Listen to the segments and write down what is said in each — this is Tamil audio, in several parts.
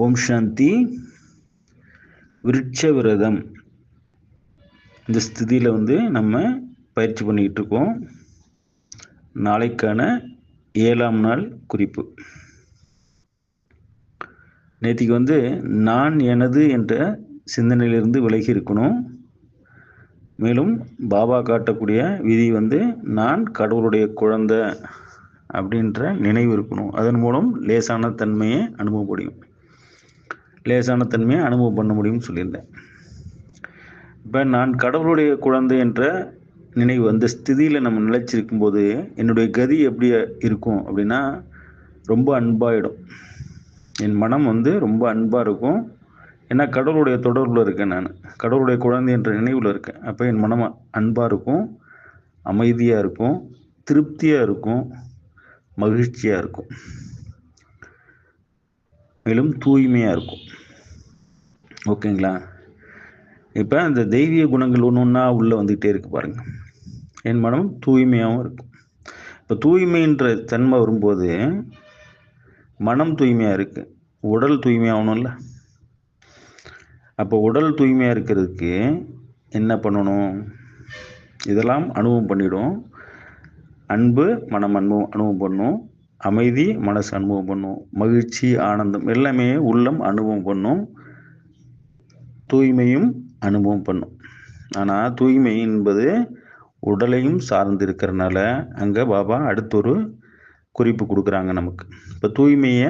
ஓம் சாந்தி. விருட்ச விரதம் இந்த ஸ்திதியில் நம்ம பயிற்சி பண்ணிக்கிட்டு இருக்கோம். நாளைக்கான 7ஆம் நாள் குறிப்பு. நேற்றுக்கு நான் எனது என்ற சிந்தனையிலிருந்து விலகி இருக்கணும். மேலும் பாபா காட்டக்கூடிய விதி நான் கடவுளுடைய குழந்தை அப்படின்ற நினைவு இருக்கணும். அதன் மூலம் லேசான தன்மையை அனுபவம் பண்ண முடியும்னு சொல்லியிருந்தேன். இப்போ நான் கடவுளுடைய குழந்தை என்ற நினைவு அந்த ஸ்திதியில் நம்ம நிலைச்சிருக்கும் போது என்னுடைய கதி எப்படி இருக்கும் அப்படின்னா, ரொம்ப அன்பாயிடும். என் மனம் ரொம்ப அன்பாக இருக்கும். ஏன்னா கடவுளுடைய தொடர்பில் இருக்கேன். நான் கடவுளுடைய குழந்தை என்ற நினைவில் இருக்கேன். அப்போ என் மனம் அன்பாக இருக்கும், அமைதியாக இருக்கும், திருப்தியாக இருக்கும், மகிழ்ச்சியாக இருக்கும், மேலும் தூய்மையாக இருக்கும். ஓகேங்களா? இப்போ அந்த தெய்வீக குணங்கள் ஒன்று ஒன்றா உள்ளே வந்துக்கிட்டே இருக்கு பாருங்க. என் மனம் தூய்மையாகவும் இருக்கும். இப்போ தூய்மைன்ற தன்மை வரும்போது மனம் தூய்மையாக இருக்கு, உடல் தூய்மையாகணும்ல. அப்போ உடல் தூய்மையாக இருக்கிறதுக்கு என்ன பண்ணணும்? இதெல்லாம் அனுபவம் பண்ணிடும். அன்பு மனம் அனுபவம் பண்ணும், அமைதி மனசு அனுபவம் பண்ணும், மகிழ்ச்சி ஆனந்தம் எல்லாமே உள்ளம் அனுபவம் பண்ணும், தூய்மையும் அனுபவம் பண்ணும். ஆனால் தூய்மை என்பது உடலையும் சார்ந்து இருக்கிறனால அங்கே பாபா அடுத்த ஒரு குறிப்பு கொடுக்குறாங்க நமக்கு. இப்போ தூய்மையை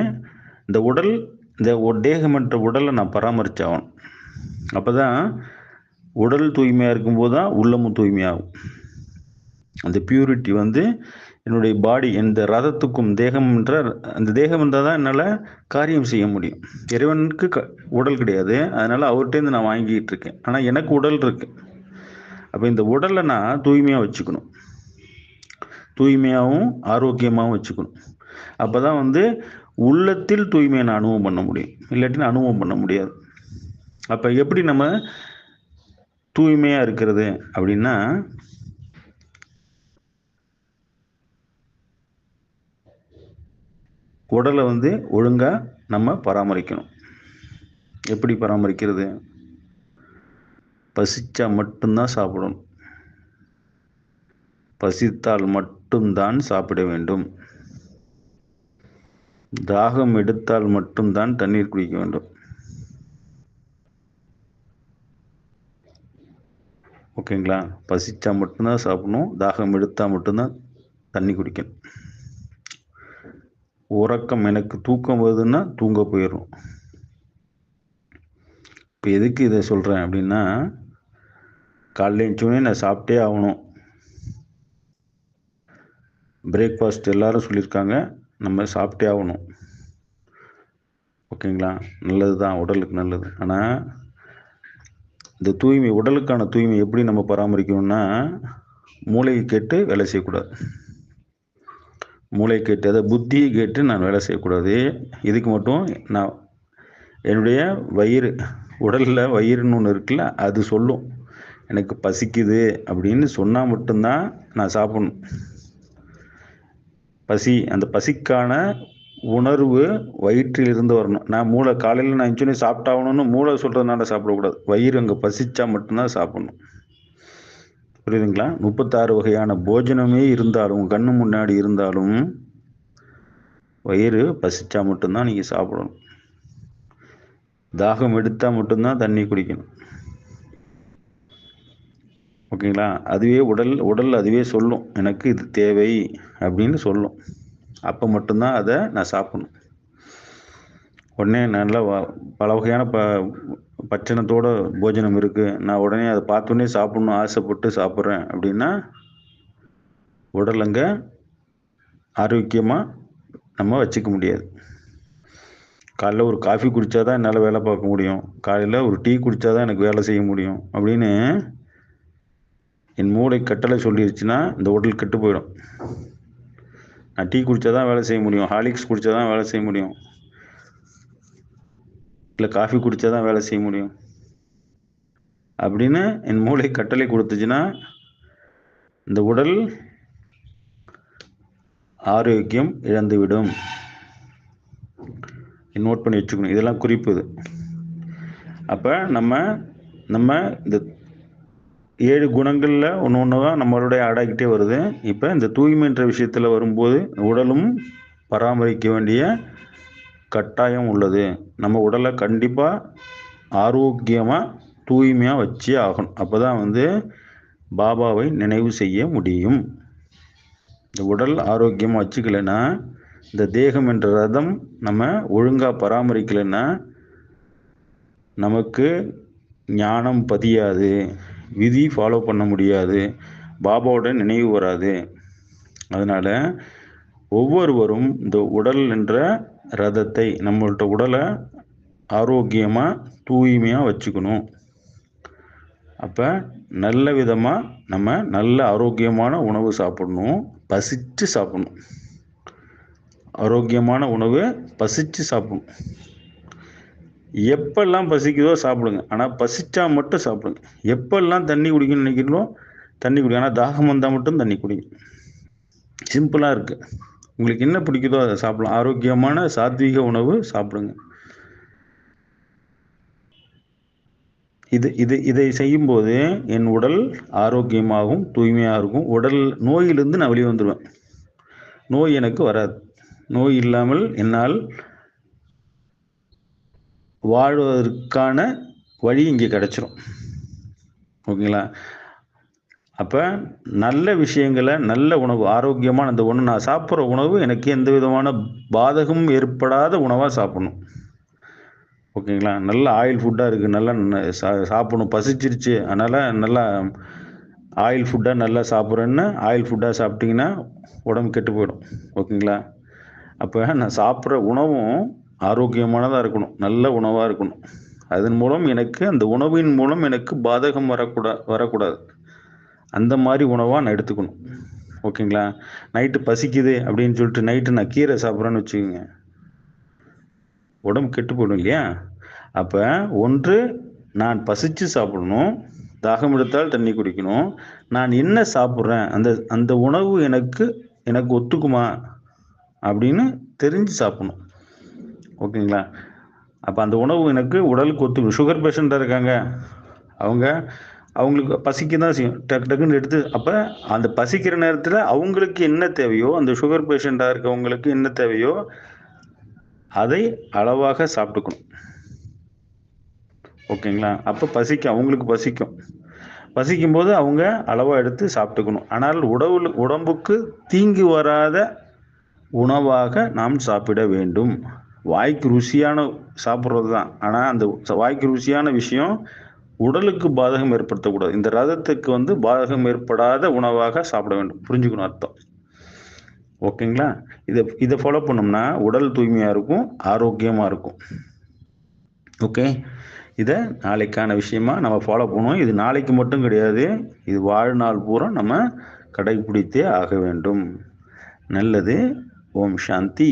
இந்த உடல், இந்த தேகமற்ற உடலை நான் பராமரிச்சாகணும். அப்போ தான் உடல் தூய்மையாக இருக்கும்போது தான் உள்ளமும் தூய்மையாகும். அந்த பியூரிட்டி என்னுடைய பாடி, எந்த ரதத்துக்கும் அந்த தேகம் இருந்தால் தான் என்னால் காரியம் செய்ய முடியும். இறைவனுக்கு உடல் கிடையாது, அதனால் அவர்கிட்டேருந்து நான் வாங்கிட்டு இருக்கேன். ஆனால் எனக்கு உடல் இருக்கு. அப்போ இந்த உடலை நான் தூய்மையாக வச்சுக்கணும், தூய்மையாகவும் ஆரோக்கியமாகவும் வச்சுக்கணும். அப்போ தான் உள்ளத்தில் தூய்மையை நான் அனுபவம் பண்ண முடியும், இல்லாட்டின்னு அனுபவம் பண்ண முடியாது. அப்போ எப்படி நம்ம தூய்மையாக இருக்கிறது அப்படின்னா, உடலை ஒழுங்காக நம்ம பராமரிக்கணும். எப்படி பராமரிக்கிறது? பசிச்சா மட்டும்தான் சாப்பிடணும், பசித்தால் மட்டும்தான் சாப்பிட வேண்டும், தாகம் எடுத்தால் மட்டும்தான் தண்ணீர் குடிக்க வேண்டும். ஓகேங்களா? பசிச்சா மட்டும்தான் சாப்பிடணும், தாகம் எடுத்தால் மட்டும்தான் தண்ணி குடிக்கணும். உறக்கம், எனக்கு தூக்கம் வருதுன்னா தூங்க போயிடும். இப்போ எதுக்கு இதை சொல்கிறேன் அப்படின்னா, காலையில் எழுந்தோடனே நான் சாப்பிட்டே ஆகணும். பிரேக்ஃபாஸ்ட் எல்லாரும் சொல்லியிருக்காங்க, நம்ம சாப்பிட்டே ஆகணும். ஓகேங்களா? நல்லது தான், உடலுக்கு நல்லது. ஆனால் இந்த தூய்மை, உடலுக்கான தூய்மை எப்படி நம்ம பராமரிக்கணும்னா, மூளையை கேட்டு வேலை செய்யக்கூடாது. மூளை கேட்டு, அதை புத்தியை கேட்டு நான் வேலை செய்யக்கூடாது. இதுக்கு மட்டும் நான் என்னுடைய வயிறு, உடலில் வயிறுன்னு ஒன்று இருக்குல்ல, அது சொல்லும் எனக்கு பசிக்குது அப்படின்னு சொன்னால் மட்டும்தான் நான் சாப்பிடணும். பசி, அந்த பசிக்கான உணர்வு வயிற்றில் இருந்து வரணும். நான் காலையில் நான் இன்ச்சுனே சாப்பிட்டாகணும்னு மூளை சொல்கிறதுனால சாப்பிடக்கூடாது. வயிறு அங்கே பசிச்சா மட்டும்தான் சாப்பிடணும். புரியுதுங்களா? 36 வகையான போஜனமே இருந்தாலும், கண்ணு முன்னாடி இருந்தாலும், வயிறு பசிச்சா மட்டும்தான் நீங்கள் சாப்பிடணும். தாகம் எடுத்தால் மட்டும்தான் தண்ணி குடிக்கணும். ஓகேங்களா? அதுவே உடல் அதுவே சொல்லும், எனக்கு இது தேவை அப்படின்னு சொல்லும். அப்போ மட்டும்தான் அதை நான் சாப்பிடணும். உடனே நல்லா பல வகையான பட்சணத்தோட போஜனம் இருக்குது, நான் உடனே அதை பார்த்தோன்னே சாப்பிடணும் ஆசைப்பட்டு சாப்பிட்றேன் அப்படின்னா, உடல் அங்கே ஆரோக்கியமாக நம்ம வச்சுக்க முடியாது. காலையில் ஒரு காஃபி குடித்தா தான் என்னால் வேலை பார்க்க முடியும், காலையில் ஒரு டீ குடித்தா தான் எனக்கு வேலை செய்ய முடியும் அப்படின்னு என் மூளை கட்டளை சொல்லிடுச்சுன்னா இந்த உடல் கெட்டு போயிடும். நான் டீ குடித்தா தான் வேலை செய்ய முடியும், ஹார்லிக்ஸ் குடித்தா தான் வேலை செய்ய முடியும், இல்லை காஃபி குடித்தா தான் வேலை செய்ய முடியும் அப்படின்னு என் மூளை கட்டளை கொடுத்துச்சுன்னா இந்த உடல் ஆரோக்கியம் இழந்துவிடும். நோட் பண்ணி வச்சுக்கணும். இதெல்லாம் குறிப்பு இது. அப்போ நம்ம இந்த 7 குணங்களில் ஒன்று தான் நம்மளுடைய அடக்கிட்டே வருது. இப்போ இந்த தூய்மைன்ற விஷயத்தில் வரும்போது உடலும் பராமரிக்க வேண்டிய கட்டாயம் உள்ளது. நம்ம உடலை கண்டிப்பாக ஆரோக்கியமாக தூய்மையாக வச்சே ஆகணும். அப்போ தான் பாபாவை நினைவு செய்ய முடியும். இந்த உடல் ஆரோக்கியமாக வச்சுக்கலைன்னா, இந்த தேகம் என்ற ரதம் நம்ம ஒழுங்காக பராமரிக்கலைன்னா நமக்கு ஞானம் பதியாது, விதி ஃபாலோ பண்ண முடியாது, பாபாவோட நினைவு வராது. அதனால் ஒவ்வொருவரும் இந்த உடல் என்ற ரதத்தை, நம்மள்ட்ட உடலை ஆரோக்கியமாக தூய்மையாக வச்சுக்கணும். அப்போ நல்ல விதமாக நம்ம நல்ல ஆரோக்கியமான உணவு சாப்பிடணும், பசித்து சாப்பிடணும். ஆரோக்கியமான உணவு பசித்து சாப்பிடணும். எப்பெல்லாம் பசிக்குதோ சாப்பிடுங்க, ஆனால் பசிச்சா மட்டும் சாப்பிடுங்க. எப்பெல்லாம் தண்ணி குடிக்கணும்னு நினைக்கிறீங்களோ தண்ணி குடிங்க, ஆனால் தாகம் வந்தால் மட்டும் தண்ணி குடிங்க. சிம்பிளாக இருக்குது. உங்களுக்கு என்ன பிடிக்குதோ அதை சாப்பிடலாம். ஆரோக்கியமான சாத்வீக உணவு சாப்பிடுங்க. இதை செய்யும்போது என் உடல் ஆரோக்கியமாகவும் தூய்மையாக இருக்கும். உடல் நோயிலிருந்து நான் வெளியே வந்துடுவேன். நோய் எனக்கு வராது. நோய் இல்லாமல் என்னால் வாழ்வதற்கான வழி இங்கே கிடைச்சிரும். ஓகேங்களா? அப்போ நல்ல விஷயங்களை, நல்ல உணவு, ஆரோக்கியமான அந்த உணவு, நான் சாப்பிட்ற உணவு எனக்கு எந்த விதமான பாதகமும் ஏற்படாத உணவாக சாப்பிடணும். ஓகேங்களா? நல்ல ஆயில் ஃபுட்டாக இருக்குது, நல்லா சாப்பிடணும், பசிச்சிருச்சு, அதனால் நல்லா ஆயில் ஃபுட்டாக நல்லா சாப்பிட்றேன்னு ஆயில் ஃபுட்டாக சாப்பிட்டிங்கன்னா உடம்பு கெட்டு போயிடும். ஓகேங்களா? அப்போ நான் சாப்பிட்ற உணவும் ஆரோக்கியமானதாக இருக்கணும், நல்ல உணவாக இருக்கணும். அதன் மூலம் அந்த உணவின் மூலம் எனக்கு பாதகம் வரக்கூடாது. அந்த மாதிரி உணவாக நான் எடுத்துக்கணும். ஓகேங்களா? நைட்டு பசிக்குது அப்படின்னு சொல்லிட்டு நைட்டு நான் கீரை சாப்பிட்றேன்னு வச்சுக்கோங்க, உடம்பு கெட்டு போயிடும் இல்லையா? அப்போ ஒன்று நான் பசித்து சாப்பிடணும், தாகம் எடுத்தால் தண்ணி குடிக்கணும். நான் என்ன சாப்பிட்றேன், அந்த உணவு எனக்கு ஒத்துக்குமா அப்படின்னு தெரிஞ்சு சாப்பிடணும். ஓகேங்களா? அப்போ அந்த உணவு எனக்கு உடலுக்கு ஒத்துக்கணும். சுகர் பேஷண்ட்டாக இருக்காங்க, அவங்களுக்கு பசிக்க தான் செய்யும், டக்குன்னு எடுத்து. அப்போ அந்த பசிக்கிற நேரத்தில் அவங்களுக்கு என்ன தேவையோ, அந்த சுகர் பேஷண்ட்டாக இருக்கவங்களுக்கு என்ன தேவையோ அதை அளவாக சாப்பிட்டுக்கணும். ஓகேங்களா? அப்போ அவங்களுக்கு பசிக்கும் போது அவங்க அளவாக எடுத்து சாப்பிட்டுக்கணும். ஆனால் உடம்புக்கு தீங்கு வராத உணவாக நாம் சாப்பிட வேண்டும். வாய்க்கு ருசியான சாப்பிட்றது தான், ஆனால் அந்த வாய்க்கு ருசியான விஷயம் உடலுக்கு பாதகம் ஏற்படுத்தக்கூடாது. இந்த ரதத்துக்கு பாதகம் ஏற்படாத உணவாக சாப்பிட வேண்டும். புரிஞ்சுக்கணும் அர்த்தம். ஓகேங்களா? இதை ஃபாலோ பண்ணோம்னா உடல் தூய்மையாக இருக்கும், ஆரோக்கியமாக இருக்கும். ஓகே, இதை நாளைக்கான விஷயமா நம்ம ஃபாலோ பண்ணுவோம். இது நாளைக்கு மட்டும் கிடையாது, இது வாழ்நாள் பூரா நம்ம கடைபிடித்தே ஆக வேண்டும். நல்லது. ஓம் சாந்தி.